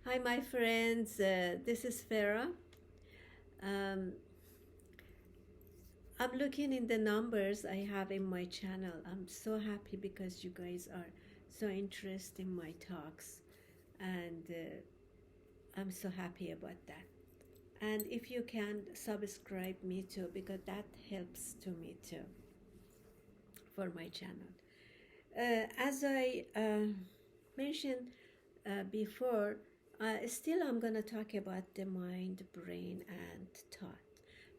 Hi, my friends. This is Farah. Um, I'm looking in the numbers I have in my channel. I'm so happy because you guys are so interested in my talks, and I'm so happy about that. And if you can subscribe me too, because that helps to me too for my channel. As I mentioned before, still I'm going to talk about the mind, brain, and thought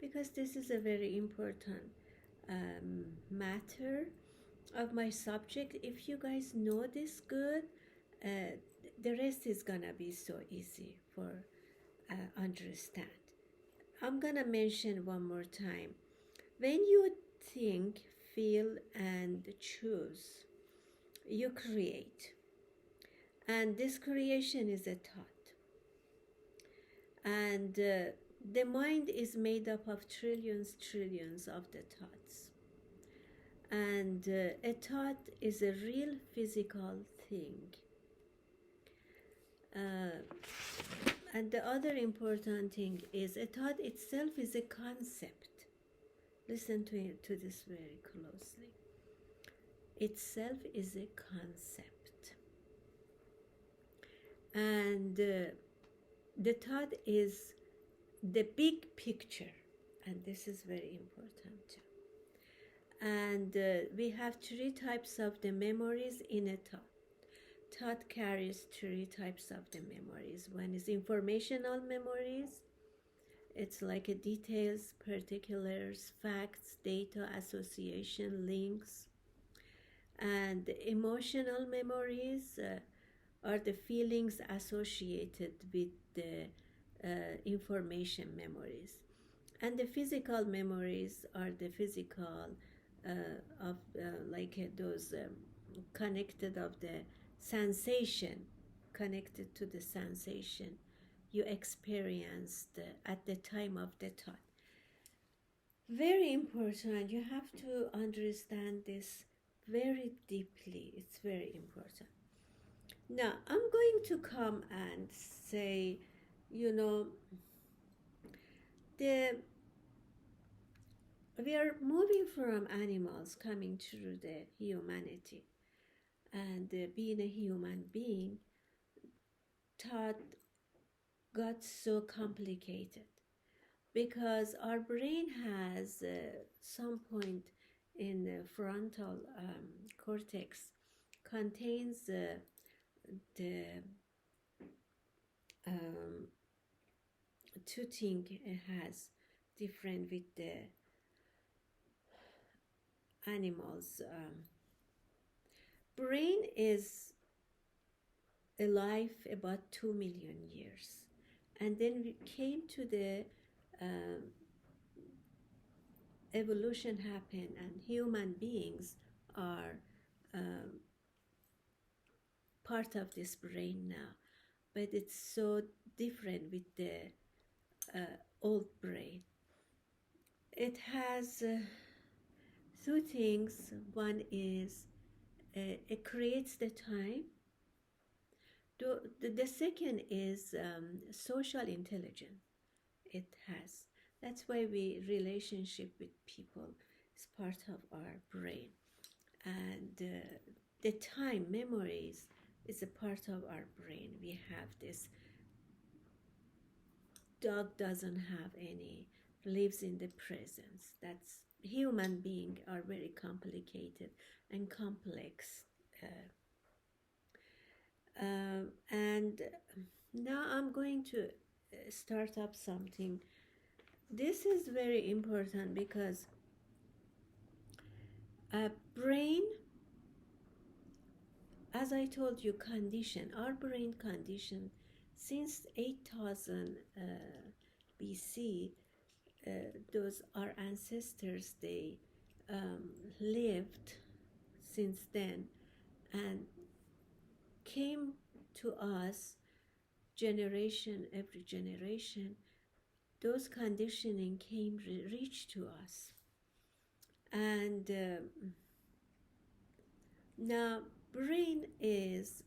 because this is a very important matter of my subject. If you guys know this good, uh, the rest is going to be so easy for understand. I'm going to mention one more time. When you think, feel, and choose, you create. And this creation is a thought. And the mind is made up of trillions of the thoughts. And a thought is a real physical thing. Uh, and the other important thing is a thought itself is a concept. Listen to this very closely. Itself is a concept. And the thought is the big picture, and this is very important too. And we have three types of the memories in a thought. Thought carries three types of the memories. One is informational memories. It's like a details, particulars, facts, data, association, links. And emotional memories are the feelings associated with the information memories. And the physical memories are the physical of like those connected of the sensation, connected to the sensation you experienced at the time of the thought. Very important. You have to understand this very deeply. It's very important. Now, I'm going to come and say, you know, the we are moving from animals coming through the humanity, and being a human being thought got so complicated because our brain has some point in the frontal cortex contains the um, two things it has different with the animals. Brain is alive about 2 million years, and then we came to the um, evolution happened, and human beings are um, part of this brain now, but it's so different with the old brain. It has two things. One is it creates the time. The second is social intelligence. It has. That's why we relationship with people is part of our brain, and the time memories is a part of our brain. We have this. Dog doesn't have any, lives in the presence. That's human beings are very complicated and complex. And now I'm going to start up something. This is very important because a brain, as I told you, condition, our brain condition since 8000 BC. Those our ancestors, they lived since then and came to us generation every generation. Those conditioning came reached to us, and now brain is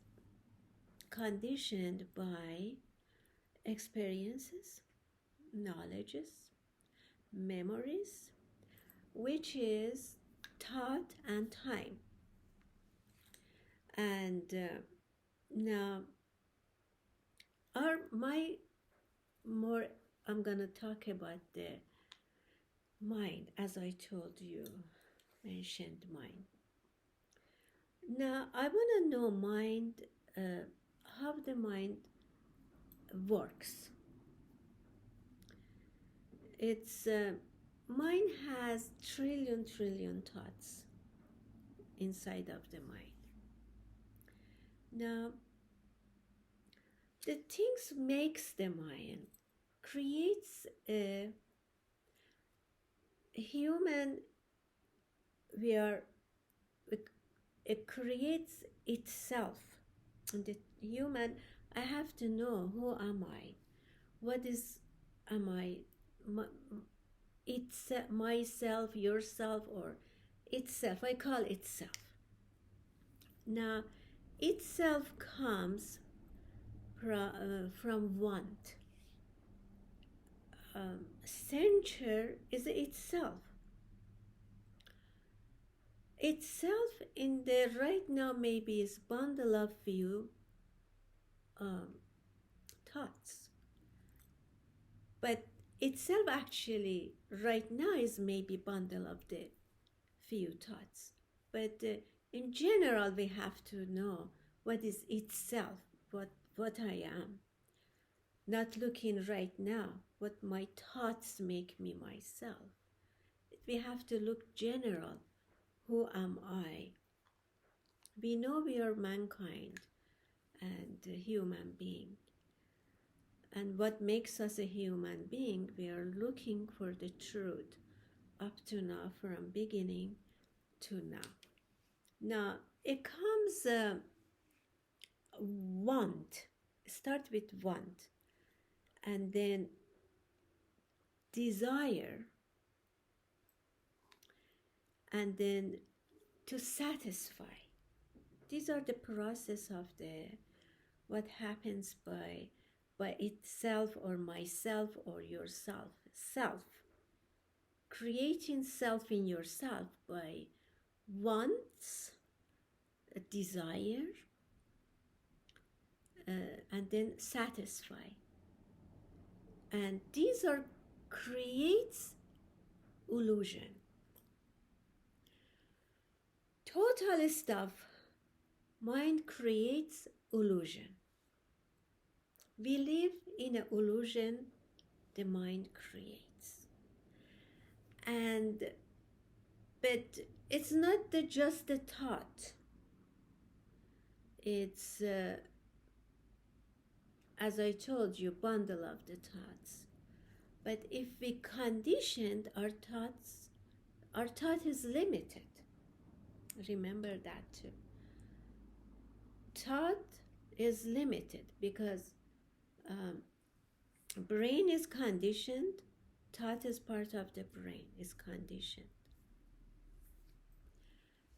conditioned by experiences, knowledges, memories, which is thought and time. And now, my more, I'm gonna talk about the mind, as I told you, mentioned mind. Now, I want to know mind, how the mind works. It's mind has trillion thoughts inside of the mind. Now, the things makes the mind, creates a human. We are. It creates itself. And the human, I have to know who am I, what is am I, it's myself, yourself, or itself. I call itself. Now, itself comes from want. Censure is itself. Itself in the right now maybe is bundle of few thoughts, but itself actually right now is maybe bundle of the few thoughts. But in general, we have to know what is itself, what I am. Not looking right now what my thoughts make me myself. We have to look general. Who am I? We know we are mankind and a human being. And what makes us a human being, we are looking for the truth up to now, from beginning to now. Now, it comes want. Start with want. And then desire. And then to satisfy. These are the process of what happens by itself or myself or yourself. Self. Creating self in yourself by wants, desire, and then satisfy. And these are creates illusion. Total stuff, mind creates illusion. We live in an illusion the mind creates. But it's not just the thought. It's, as I told you, bundle of the thoughts. But if we conditioned our thought is limited. Remember that too. Thought is limited because brain is conditioned. Thought is part of the brain, is conditioned.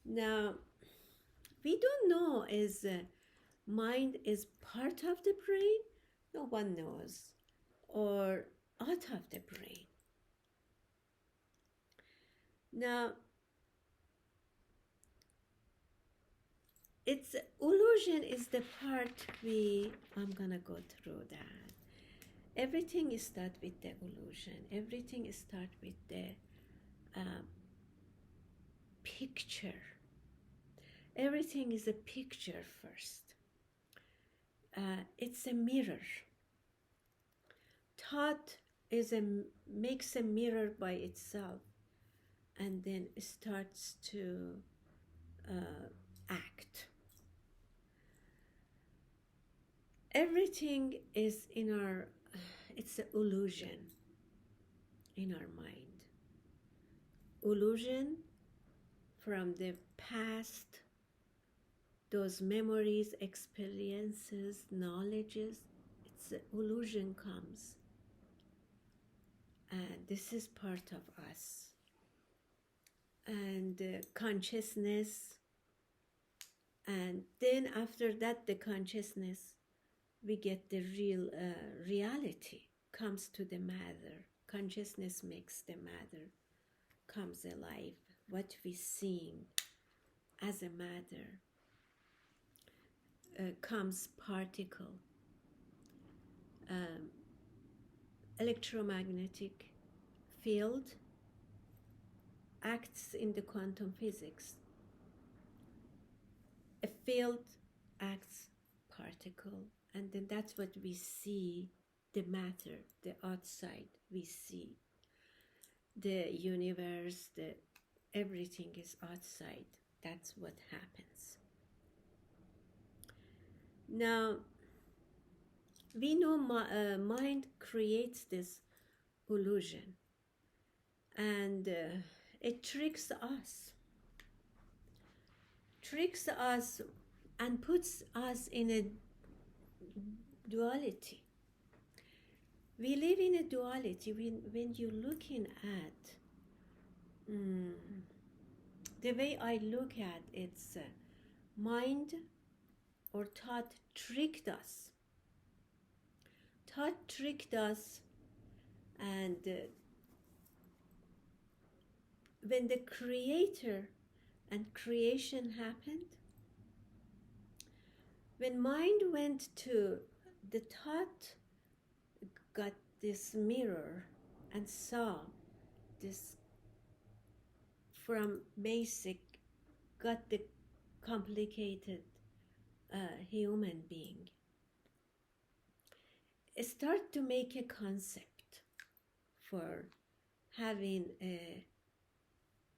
Now, we don't know is mind is part of the brain. No one knows, or out of the brain. Now, it's illusion is the part I'm gonna go through that. Everything is start with the illusion. Everything is start with the picture. Everything is a picture first. It's a mirror. Thought makes a mirror by itself, and then it starts to act. Everything is it's an illusion in our mind. Illusion from the past, those memories, experiences, knowledges, it's an illusion comes. And this is part of us. And consciousness, and then after that the consciousness we get the real reality comes to the matter. Consciousness makes the matter comes alive. What we seeing as a matter comes particle. Um, Electromagnetic field acts in the quantum physics. A field acts particle, and then that's what we see, the matter, the outside we see. The universe, everything is outside. That's what happens. Now, we know mind creates this illusion, and it tricks and puts us in a duality. We live in a duality. When you're looking at the way I look at it's mind or thought tricked us. Thought tricked us, and when the creator and creation happened, when mind went to the thought, got this mirror and saw this from basic, got the complicated human being. Start to make a concept for having a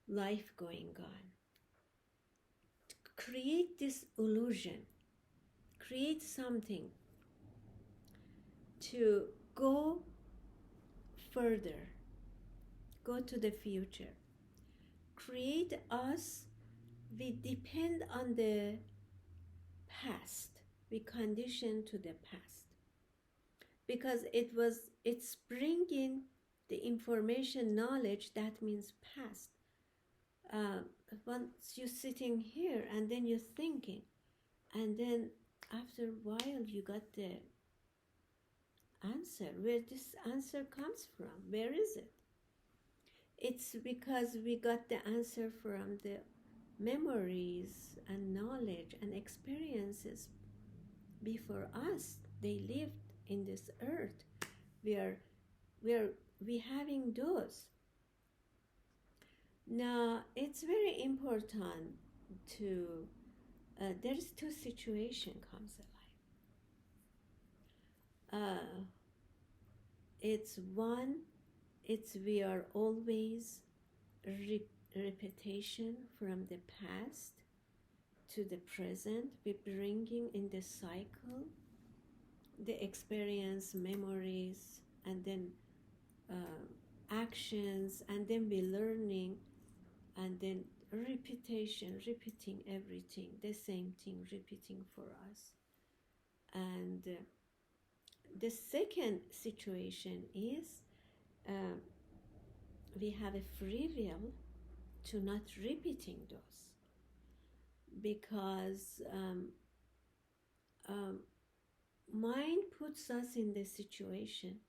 life going on. Create this illusion, create something to go further, go to the future. Create us, we depend on the past, we condition to the past. Because it's bringing the information, knowledge, that means past. Once you're sitting here and then you're thinking, and then after a while you got the answer. Where this answer comes from? Where is it? It's because we got the answer from the memories and knowledge and experiences before us. They lived in this earth. We having those. Now it's very important to there's two situation comes alive. It's one, it's we are always repetition from the past to the present. We're bringing in the cycle the experience, memories, and then actions, and then we're learning, and then repetition, repeating everything, the same thing repeating for us. And the second situation is we have a free will to not repeating those, because mind puts us in the situation,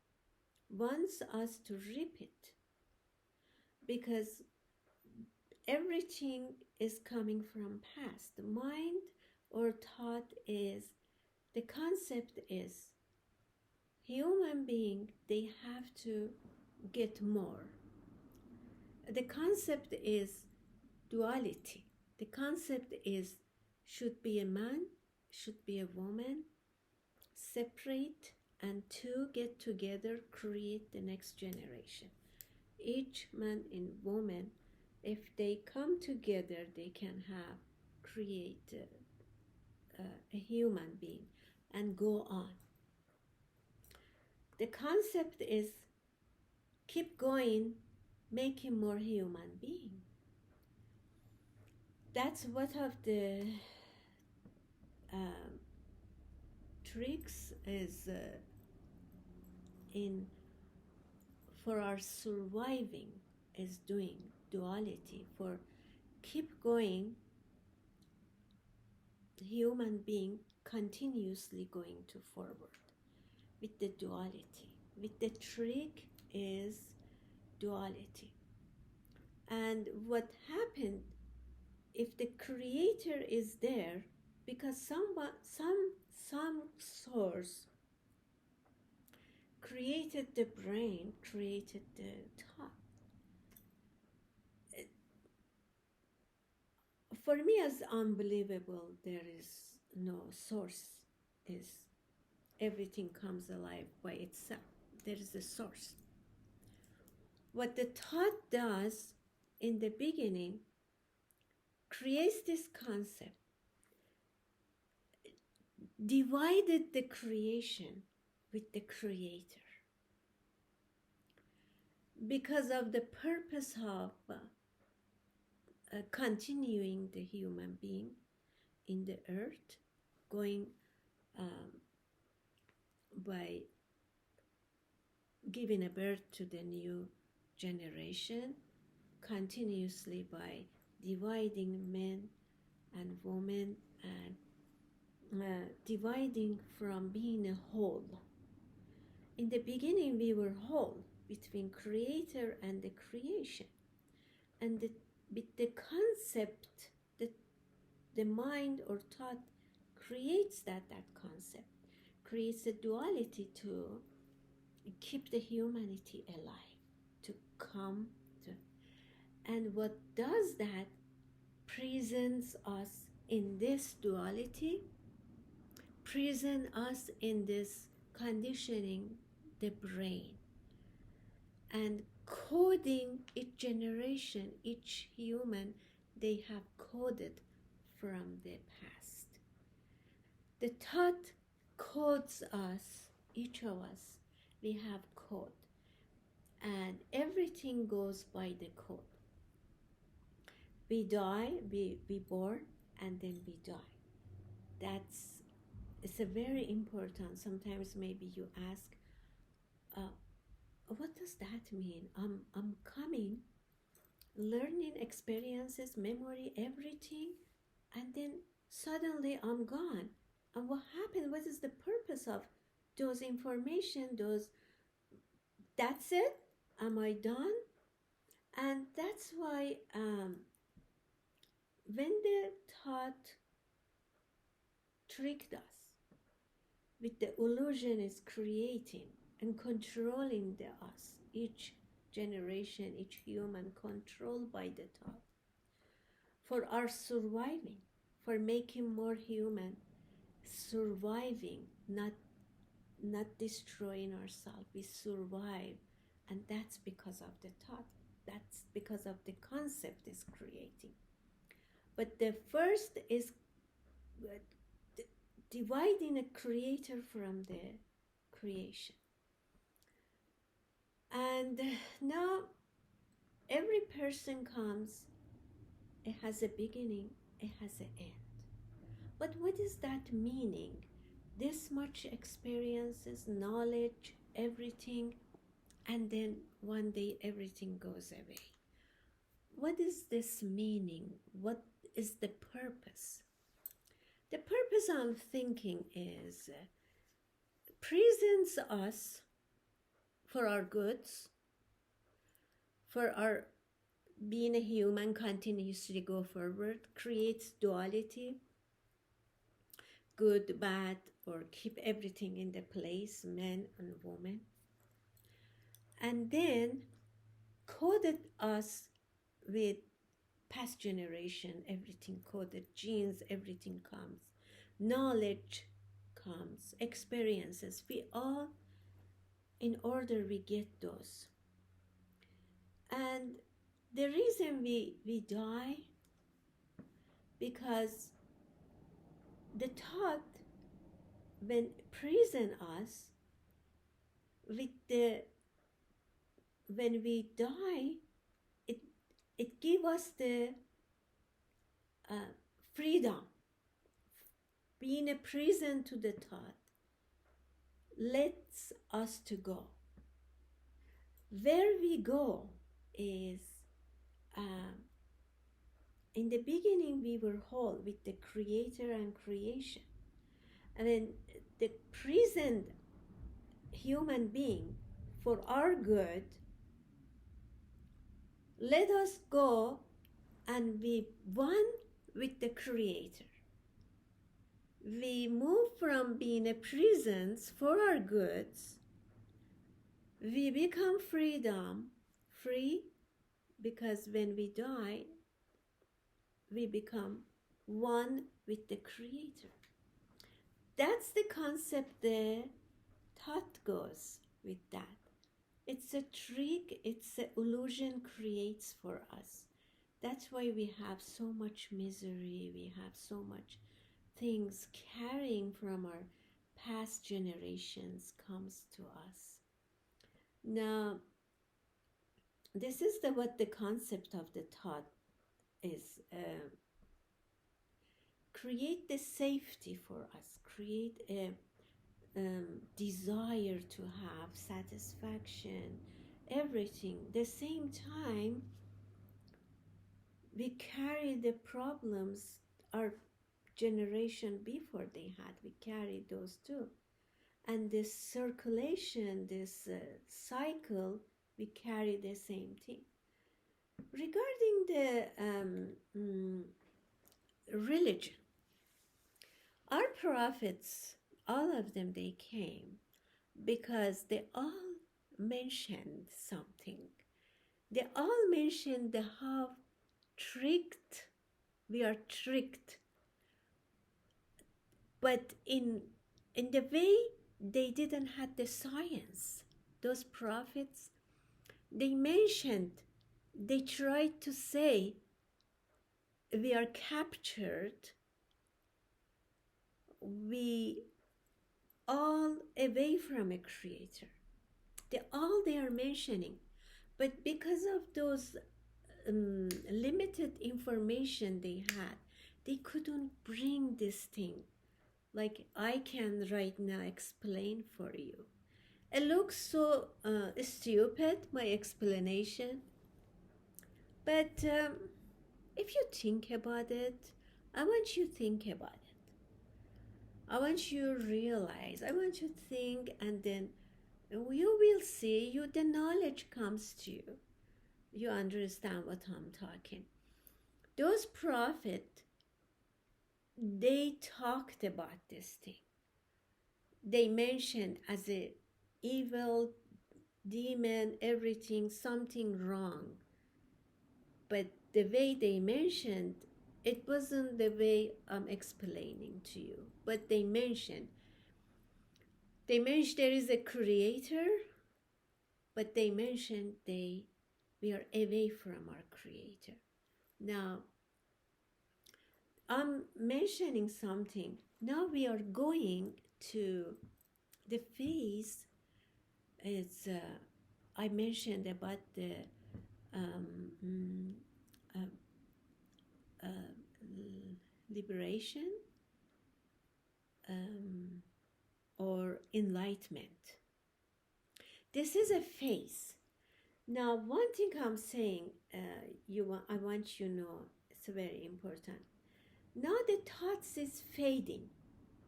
wants us to repeat, because everything is coming from past. The mind or thought is, the concept is, human being, they have to get more. The concept is duality. The concept is, should be a man, should be a woman, separate, and two get together, create the next generation. Each man and woman, if they come together, they can create a human being and go on. The concept is keep going, making more human being. That's what of the tricks is in for our surviving is doing duality, for keep going human being continuously going to forward with the duality. With the trick is duality. And what happened if the creator is there, because some source created the brain, created the thought. For me, as unbelievable, there is no source. Is everything comes alive by itself. There is a source. What the thought does in the beginning creates this concept, divided the creation with the creator because of the purpose of continuing the human being in the earth, going by giving a birth to the new generation, continuously by dividing men and women and dividing from being a whole. In the beginning, we were whole between creator and the creation. And with the concept that the mind or thought creates that concept, creates a duality to keep the humanity alive, to come to. And what does that? Presents us in this duality, present us in this conditioning the brain, and coding each generation, each human, they have coded from the past. The thought codes us, each of us, we have code, and everything goes by the code. We die, we born, and then we die. It's a very important. Sometimes maybe you ask, what does that mean? I'm coming, learning experiences, memory, everything, and then suddenly I'm gone. And what happened? What is the purpose of those information? That's it? Am I done? And that's why when the thought tricked us with the illusion is creating and controlling us, each generation, each human, controlled by the thought, for our surviving, for making more human, surviving, not destroying ourselves. We survive, and that's because of the thought. That's because of the concept is creating. But the first is dividing a creator from the creation. And now every person comes, it has a beginning, it has an end. But what is that meaning? This much experiences, knowledge, everything, and then one day everything goes away. What is this meaning? What is the purpose? The purpose I'm thinking is presents us for our goods, for our being a human, continuously go forward, creates duality, good, bad, or keep everything in the place, men and women. And then coded us with past generation, everything coded, genes, everything comes, knowledge comes, experiences, we all, in order we get those. And the reason we die, because the thought, when present us, when we die, it gives us the freedom. Being a prison to the thought lets us to go. Where we go is, in the beginning we were whole with the creator and creation. I mean, the present human being, for our good, let us go and be one with the Creator. We move from being a presence for our goods, we become free, because when we die, we become one with the Creator. That's the concept the thought goes with that. It's a trick, it's an illusion creates for us. That's why we have so much misery, we have so much things carrying from our past generations comes to us. Now, this is what the concept of the thought is. Create the safety for us, create a desire to have satisfaction, everything. The same time, we carry the problems our generation before they had. We carry those too. And this circulation, this cycle, we carry the same thing. Regarding the religion, our prophets, all of them, they came because they all mentioned something. They all mentioned how tricked we are tricked, but in the way they didn't have the science. Those prophets, they mentioned, they tried to say we are captured, we all away from a Creator. They are mentioning, but because of those limited information they had, they couldn't bring this thing like I can right now explain for you. It looks so stupid, my explanation, but if you think about it, I want you to think about it. I want you to realize, I want you to think, and then you will see, the knowledge comes to you. You understand what I'm talking. Those prophets, they talked about this thing. They mentioned as a evil demon, everything, something wrong. But the way they mentioned, it wasn't the way I'm explaining to you. But they mentioned there is a Creator, but they mentioned we are away from our Creator. Now, I'm mentioning something. Now we are going to the phase. It's I mentioned about the liberation or enlightenment. This is a phase. Now, one thing I'm saying, I want you to know, it's very important. Now the thoughts is fading.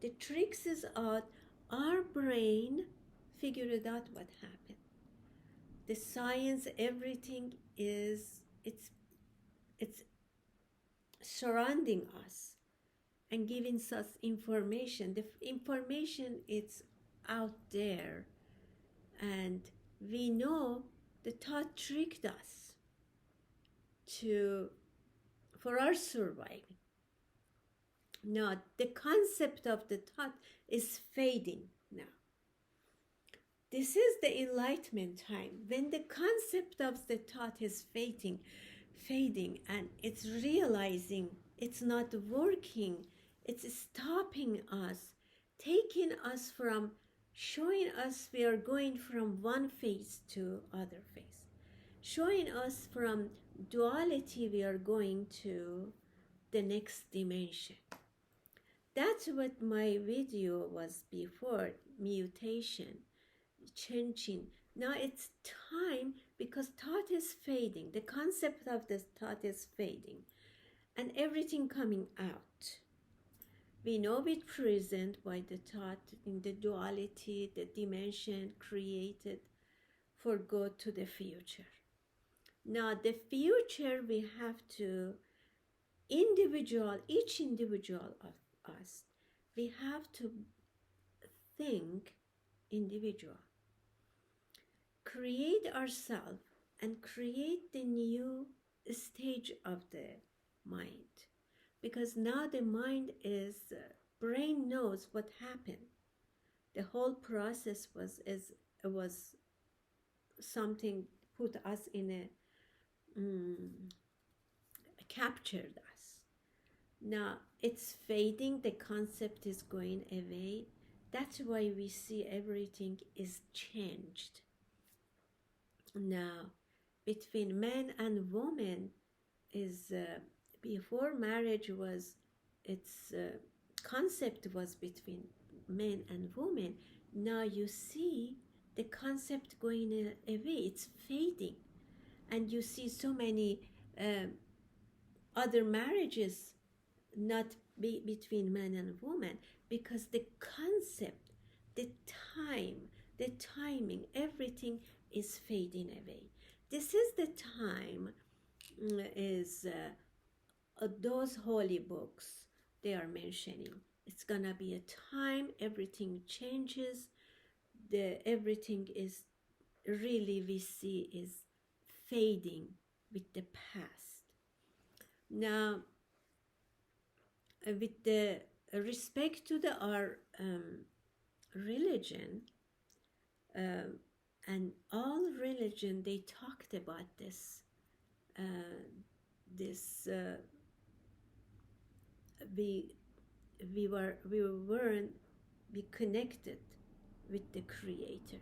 The tricks is out. Our brain figured out what happened. The science, everything is, it's surrounding us and giving us information. The information is out there, and we know the thought tricked us for our surviving. Now, the concept of the thought is fading now. This is the enlightenment time, when the concept of the thought is fading, and it's realizing it's not working, it's stopping us, taking us from, showing us we are going from one phase to other phase, showing us from duality we are going to the next dimension. That's what my video was before, mutation, changing. Now it's time, because thought is fading. The concept of this thought is fading, and everything coming out. We know it present by the thought in the duality, the dimension created for go to the future. Now the future we have to each individual of us, we have to think individual, create ourselves and create the new stage of the mind, because now the mind is brain knows what happened. The whole process was something put us in a captured us. Now it's fading, the concept is going away. That's why we see everything is changed. Now between man and woman is before marriage was its concept was between men and women. Now you see the concept going away, it's fading, and you see so many other marriages not between man and woman, because the concept, the timing, everything is fading away. This is the time is those holy books they are mentioning. It's gonna be a time everything changes. Everything is really we see is fading with the past. Now, with the respect to our religion, and all religion, they talked about this. We weren't be connected with the Creator.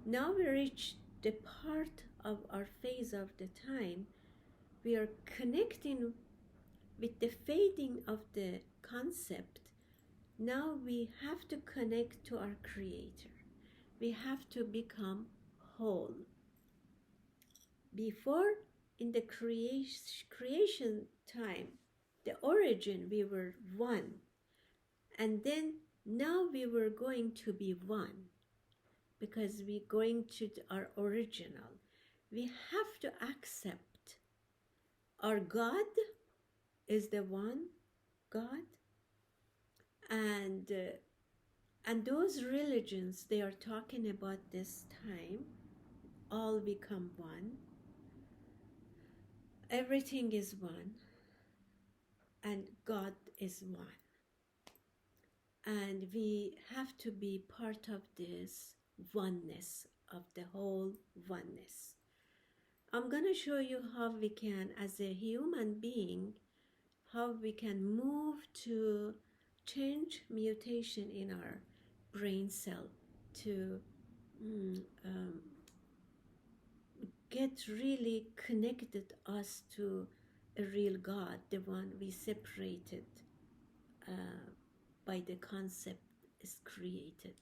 Now we reach the part of our phase of the time we are connecting with the fading of the concept. Now we have to connect to our Creator. We have to become whole. Before, in the creation time, the origin, we were one. And then now we were going to be one, because we're going to our original. We have to accept our God is the one God, and those religions they are talking about this time all become one. Everything is one, and God is one, and we have to be part of this oneness of the whole oneness. I'm going to show you how we can, as a human being, how we can move to change mutation in our brain cell to get really connected us to a real God, the one we separated by the concept is created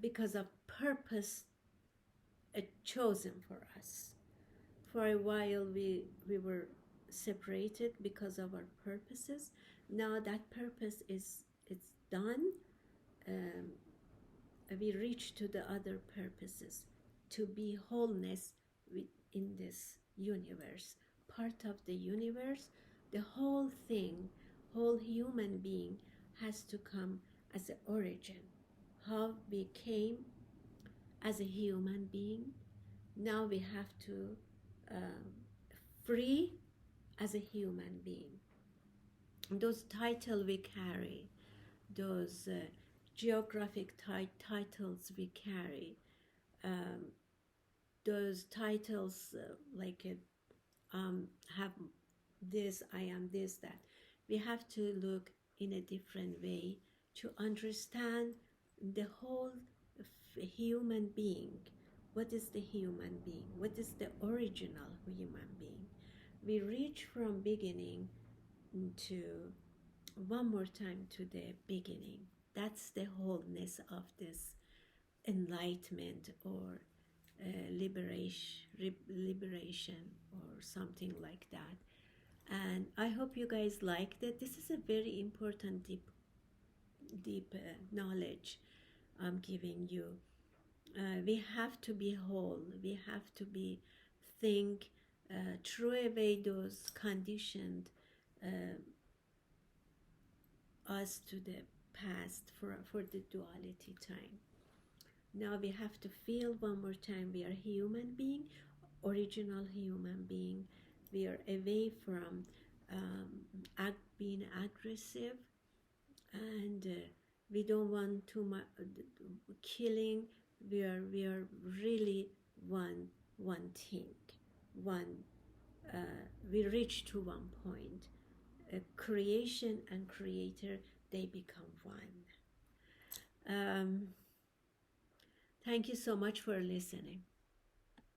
because of purpose chosen for us. For a while we were separated because of our purposes. Now that purpose it's done. We reach to the other purposes, to be wholeness within this universe, part of the universe. The whole thing, whole human being has to come as an origin. How we came as a human being, now we have to free as a human being. Those titles we carry, those geographic titles we carry, those titles like have this, I am this, that. We have to look in a different way to understand the whole human being. What is the human being? What is the original human being? We reach from beginning to one more time to the beginning. That's the wholeness of this enlightenment or liberation or something like that. And I hope you guys liked it. This is a very important deep knowledge I'm giving you. We have to be whole. We have to be think, throw away those conditioned us to the past for the duality time. Now we have to feel one more time we are human being, original human being. We are away from being aggressive, and we don't want too much killing. We are really one thing, one. We reach to one point. Creation and creator, they become one. Thank you so much for listening.